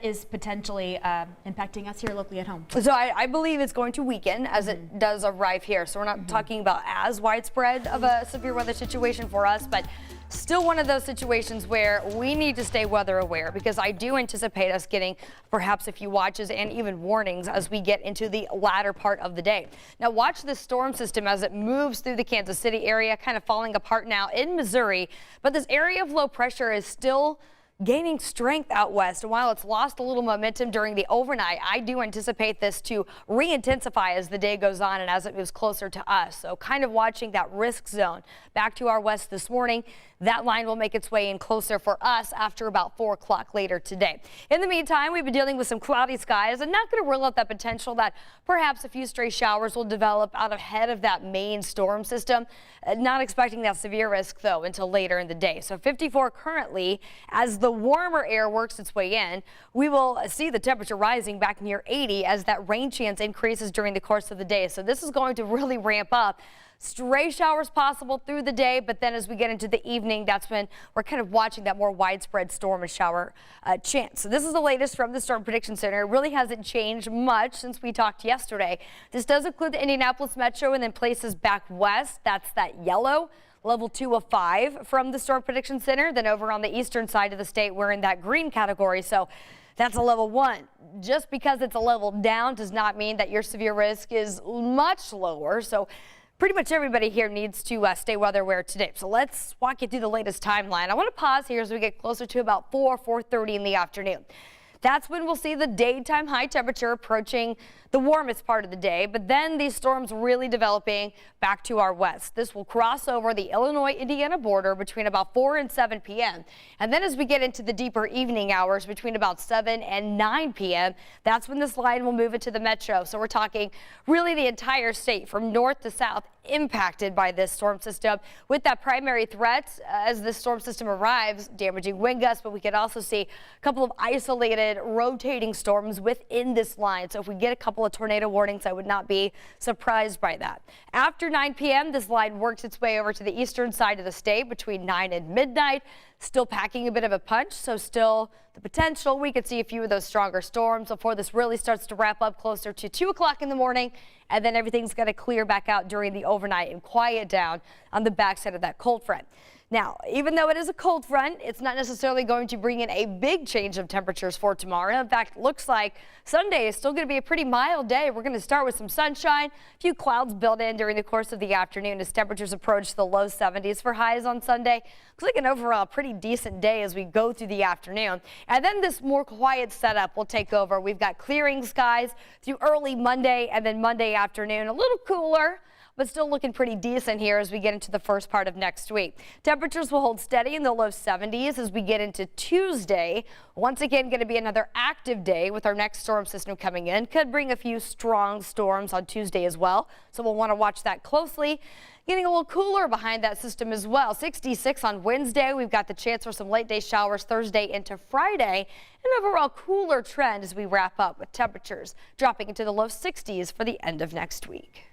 is potentially impacting us here locally at home. So I believe it's going to weaken as it does arrive here. So we're not talking about as widespread of a severe weather situation for us, but still one of those situations where we need to stay weather aware, because I do anticipate us getting perhaps a few watches and even warnings as we get into the latter part of the day. Now watch this storm system as it moves through the Kansas City area, kind of falling apart now in Missouri, but this area of low pressure is still gaining strength out west. And while it's lost a little momentum during the overnight, I do anticipate this to re-intensify as the day goes on and as it moves closer to us. So kind of watching that risk zone back to our west this morning. That line will make its way in closer for us after about 4 o'clock later today. In the meantime, we've been dealing with some cloudy skies and not going to rule out that potential that perhaps a few stray showers will develop out ahead of that main storm system. Not expecting that severe risk, though, until later in the day. So 54 currently. As the warmer air works its way in, we will see the temperature rising back near 80 as that rain chance increases during the course of the day. So this is going to really ramp up. Stray showers possible through the day, but then as we get into the evening, that's when we're kind of watching that more widespread storm and shower chance. So this is the latest from the Storm Prediction Center. It really hasn't changed much since we talked yesterday. This does include the Indianapolis metro and then places back west. That's that yellow. Level 2 of 5 from the Storm Prediction Center. Then over on the eastern side of the state, we're in that green category. So that's a level 1. Just because it's a level down does not mean that your severe risk is much lower. So pretty much everybody here needs to stay weather aware today. So let's walk you through the latest timeline. I want to pause here as we get closer to about 4:30 in the afternoon. That's when we'll see the daytime high temperature approaching the warmest part of the day, but then these storms really developing back to our west. This will cross over the Illinois-Indiana border between about 4 and 7 p.m. And then as we get into the deeper evening hours between about 7 and 9 p.m., that's when this line will move into the metro. So we're talking really the entire state from north to south impacted by this storm system, with that primary threat as this storm system arrives, damaging wind gusts, but we could also see a couple of isolated rotating storms within this line. So if we get a couple of tornado warnings, I would not be surprised by that. After 9 p.m., this line works its way over to the eastern side of the state between 9 and midnight. Still packing a bit of a punch, so still the potential we could see a few of those stronger storms before this really starts to wrap up closer to 2 o'clock in the morning, and then everything's going to clear back out during the overnight and quiet down on the backside of that cold front. Now, even though it is a cold front, it's not necessarily going to bring in a big change of temperatures for tomorrow. In fact, it looks like Sunday is still going to be a pretty mild day. We're going to start with some sunshine, a few clouds build in during the course of the afternoon as temperatures approach the low 70s for highs on Sunday. Looks like an overall pretty decent day as we go through the afternoon. And then this more quiet setup will take over. We've got clearing skies through early Monday and then Monday afternoon, a little cooler, but still looking pretty decent here as we get into the first part of next week. Temperatures will hold steady in the low 70s as we get into Tuesday. Once again, going to be another active day with our next storm system coming in. Could bring a few strong storms on Tuesday as well, so we'll want to watch that closely. Getting a little cooler behind that system as well. 66 on Wednesday. We've got the chance for some late day showers Thursday into Friday. An overall cooler trend as we wrap up with temperatures dropping into the low 60s for the end of next week.